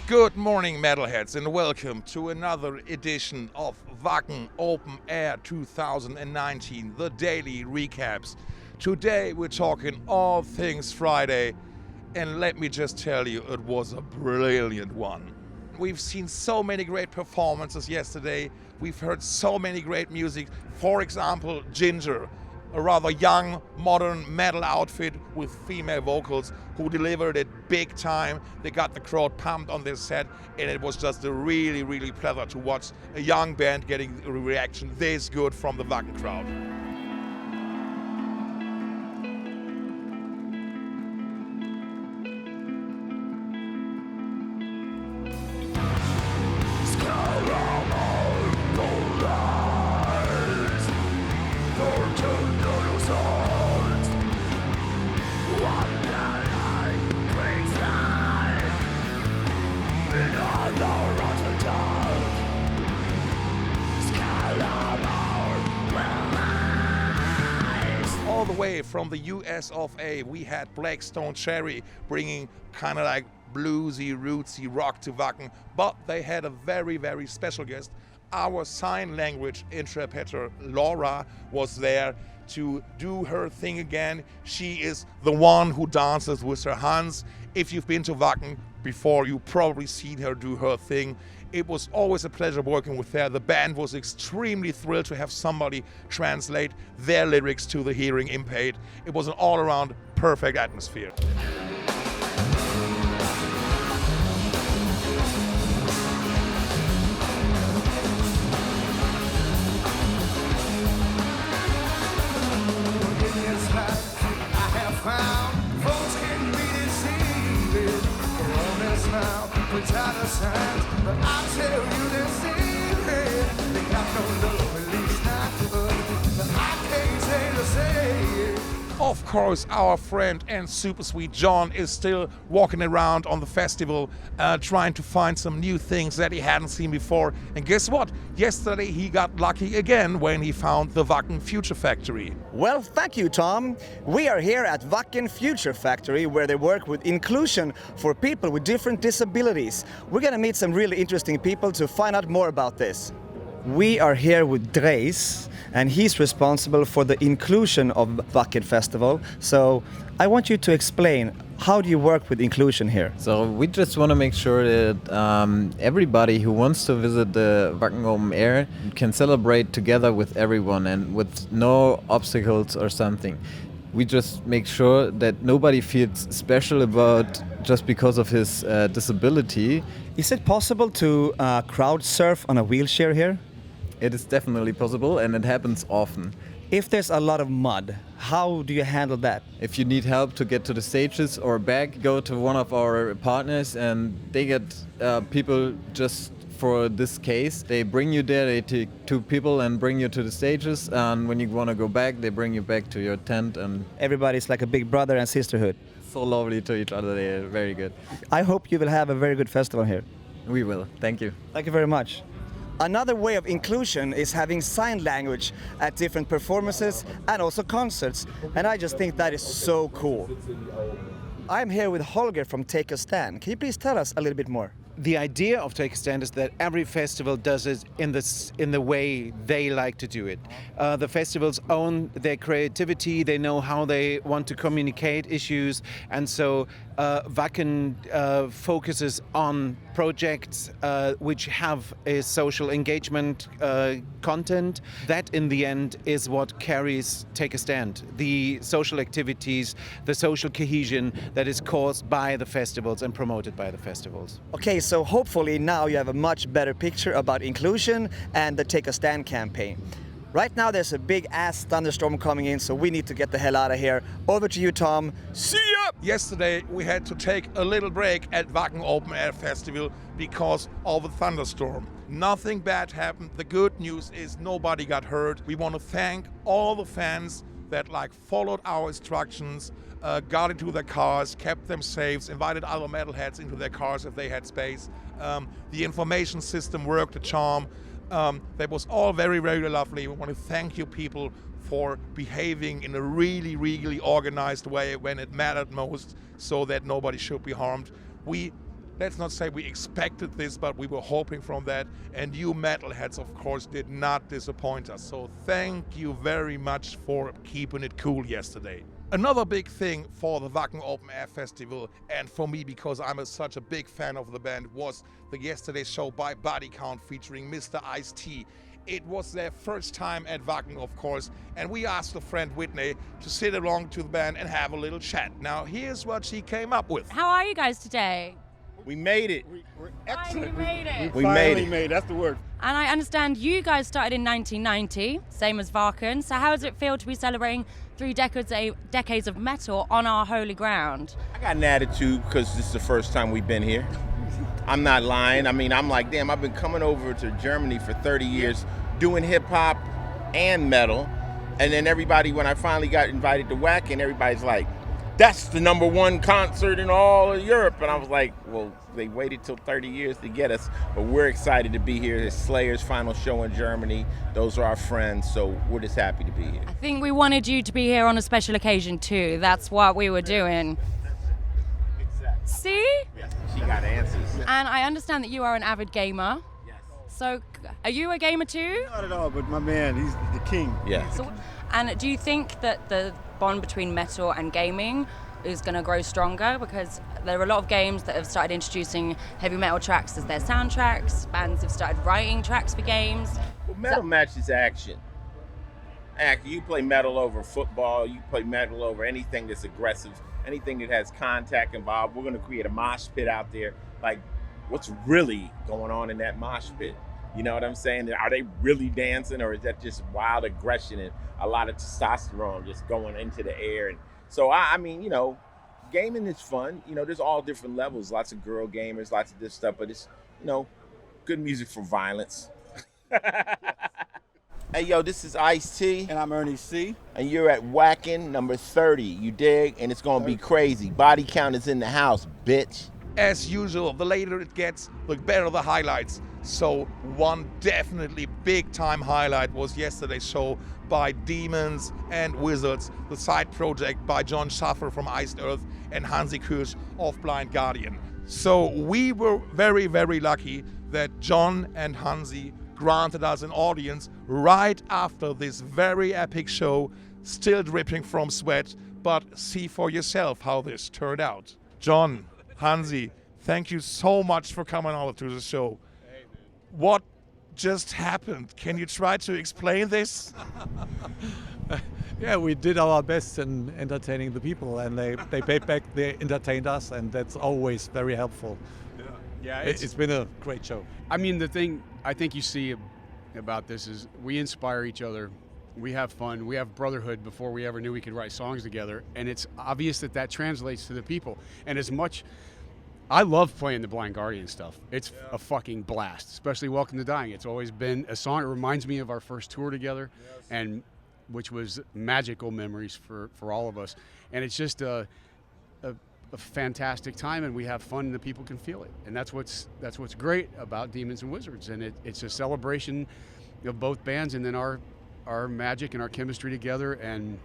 Good morning, metalheads, and welcome to another edition of Wacken Open Air 2019, the daily recaps. Today we're talking all things Friday, and let me just tell you, it was a brilliant one. We've seen so many great performances yesterday. We've heard so many great music. For example, Ginger, a rather young, modern metal outfit with female vocals who delivered it big time. They got the crowd pumped on this set, and it was just a really pleasure to watch a young band getting a reaction this good from the Wacken crowd. All the way from the US of A, we had Black Stone Cherry bringing kind of like bluesy, rootsy rock to Wacken, but they had a very special guest. Our sign language interpreter Laura was there to do her thing again. She is the one who dances with her hands. If you've been to Wacken before, you've probably seen her do her thing. It was always a pleasure working with her. The band was extremely thrilled to have somebody translate their lyrics to the hearing impaired. It was an all-around perfect atmosphere. Of course, our friend and super sweet John is still walking around on the festival trying to find some new things that he hadn't seen before. And guess what? Yesterday he got lucky again when he found the Wacken Future Factory. Well, thank you, Tom. We are here at Wacken Future Factory, where they work with inclusion for people with different disabilities. We're going to meet some really interesting people to find out more about this. We are here with Dreis, and he's responsible for the inclusion of Wacken Festival. So I want you to explain, how do you work with inclusion here? So we just want to make sure that everybody who wants to visit the Wacken Open Air can celebrate together with everyone and with no obstacles or something. We just make sure that nobody feels special about just because of his disability. Is it possible to crowd surf on a wheelchair here? It is definitely possible, and it happens often. If there's a lot of mud, how do you handle that? If you need help to get to the stages or back, go to one of our partners, and they get people just for this case. They bring you there, they take two people and bring you to the stages, and when you want to go back, they bring you back to your tent. And everybody's like a big brother and sisterhood. So lovely to each other, they're very good. I hope you will have a very good festival here. We will, thank you. Thank you very much. Another way of inclusion is having sign language at different performances and also concerts, and I just think that is so cool. I'm here with Holger from Take a Stand. Can you please tell us a little bit more? The idea of Take a Stand is that every festival does it in the way they like to do it. The festivals own their creativity, they know how they want to communicate issues, and so Wacken focuses on projects which have a social engagement content. That in the end is what carries Take a Stand. The social activities, the social cohesion that is caused by the festivals and promoted by the festivals. Okay, so hopefully now you have a much better picture about inclusion and the Take a Stand campaign. Right now there's a big ass thunderstorm coming in, so we need to get the hell out of here. Over to you, Tom. See ya! Yesterday we had to take a little break at Wacken Open Air Festival because of the thunderstorm. Nothing bad happened. The good news is nobody got hurt. We want to thank all the fans that followed our instructions, got into their cars, kept them safe, invited other metalheads into their cars if they had space. The information system worked a charm. That was all very lovely. We want to thank you people for behaving in a really organized way when it mattered most, so that nobody should be harmed. We let's not say we expected this, but we were hoping from that. And you metalheads, of course, did not disappoint us. So thank you very much for keeping it cool yesterday. Another big thing for the Wacken Open Air Festival, and for me because I'm such a big fan of the band, was the yesterday's show by Body Count featuring Mr. Ice-T. It was their first time at Wacken, of course, and we asked a friend, Whitney, to sit along to the band and have a little chat. Now, here's what she came up with. How are you guys today? We made it. We're excellent. We made it. We made it. That's the word. And I understand you guys started in 1990, same as Wacken. So how does it feel to be celebrating 3 decades of metal on our holy ground? I got an attitude because this is the first time we've been here. I'm not lying. I mean, I'm like, damn, I've been coming over to Germany for 30 years doing hip hop and metal. And then everybody, when I finally got invited to Wacken, everybody's like, that's the #1 concert in all of Europe. And I was like, well, they waited till 30 years to get us. But we're excited to be here. It's Slayer's final show in Germany. Those are our friends, so we're just happy to be here. I think we wanted you to be here on a special occasion too. That's what we were doing. Exactly. See? Yes, she got answers. And I understand that you are an avid gamer. Yes. So are you a gamer too? Not at all, but my man, he's the king. Yeah. And do you think that the bond between metal and gaming is going to grow stronger? Because there are a lot of games that have started introducing heavy metal tracks as their soundtracks. Bands have started writing tracks for games. Well, metal matches action. You play metal over football, you play metal over anything that's aggressive, anything that has contact involved. We're going to create a mosh pit out there. Like, what's really going on in that mosh pit? You know what I'm saying? Are they really dancing, or is that just wild aggression and a lot of testosterone just going into the air? And so, I mean, you know, gaming is fun. You know, there's all different levels. Lots of girl gamers, lots of this stuff, but it's, you know, good music for violence. Hey, yo, this is Ice-T. And I'm Ernie C. And you're at Wacken number 30. You dig? And it's going to be crazy. Body count is in the house, bitch. As usual, the later it gets, the better the highlights. So one definitely big time highlight was yesterday's show by Demons and Wizards, the side project by John Schaffer from Iced Earth and Hansi Kirsch of Blind Guardian. So we were very, very lucky that John and Hansi granted us an audience right after this very epic show, still dripping from sweat, but see for yourself how this turned out. John, Hansi, thank you so much for coming over to the show. What just happened? Can you try to explain this? Yeah, we did our best in entertaining the people, and they paid back, they entertained us, and that's always very helpful. Yeah, It's been a great show. I mean, the thing I think you see about this is we inspire each other. We have fun. We have brotherhood before we ever knew we could write songs together. And it's obvious that that translates to the people. And as much, I love playing the Blind Guardian stuff. It's a fucking blast, especially Welcome to Dying. It's always been a song. It reminds me of our first tour together, and which was magical memories for all of us. And it's just a fantastic time, and we have fun, and the people can feel it. And that's what's great about Demons and Wizards. And it's a celebration of both bands, and then our magic and our chemistry together, and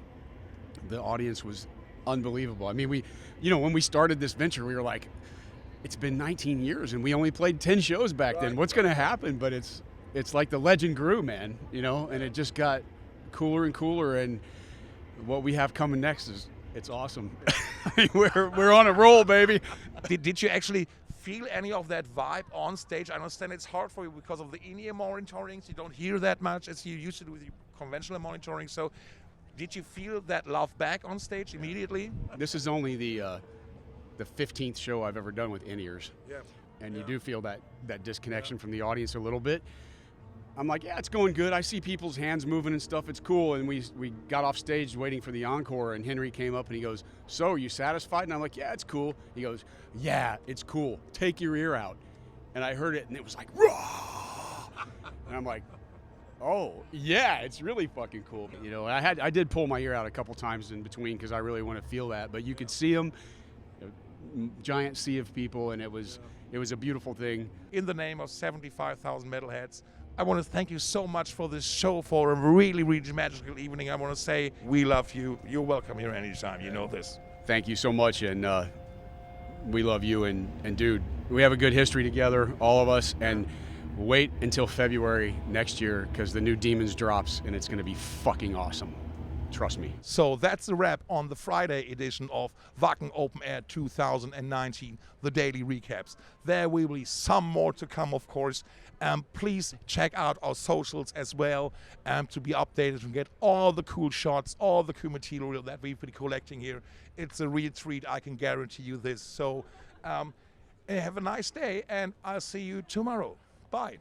the audience was unbelievable. I mean, when we started this venture, we were like, it's been 19 years and we only played 10 shows back then. What's going to happen? But it's like the legend grew, man, you know, and it just got cooler and cooler, and what we have coming next it's awesome. we're on a roll, baby. Did you actually feel any of that vibe on stage? I understand it's hard for you because of the in-ear monitoring, so you don't hear that much as you used to do with your conventional monitoring. So did you feel that love back on stage immediately? This is only the 15th show I've ever done with in-ears. Yeah. And you do feel that disconnection from the audience a little bit. I'm like, yeah, it's going good. I see people's hands moving and stuff. It's cool. And we got off stage waiting for the encore, and Henry came up and he goes, so, are you satisfied? And I'm like, yeah, it's cool. He goes, yeah, it's cool. Take your ear out. And I heard it, and it was like, raw. And I'm like, oh, yeah, it's really fucking cool. You know, I did pull my ear out a couple times in between because I really want to feel that. But you could see them, giant sea of people, and it was a beautiful thing. In the name of 75,000 metalheads, I want to thank you so much for this show, for a really, really magical evening. I want to say we love you. You're welcome here anytime. You know this. Thank you so much, and we love you. And dude, We have a good history together, all of us, and wait until February next year because the new Demons drops and it's going to be fucking awesome. Trust me. So that's a wrap on the Friday edition of Wacken Open Air 2019, the daily recaps. There will be some more to come, of course. Please check out our socials as well to be updated and get all the cool shots, all the cool material that we've been collecting here. It's a real treat, I can guarantee you this. So have a nice day, and I'll see you tomorrow. Bye.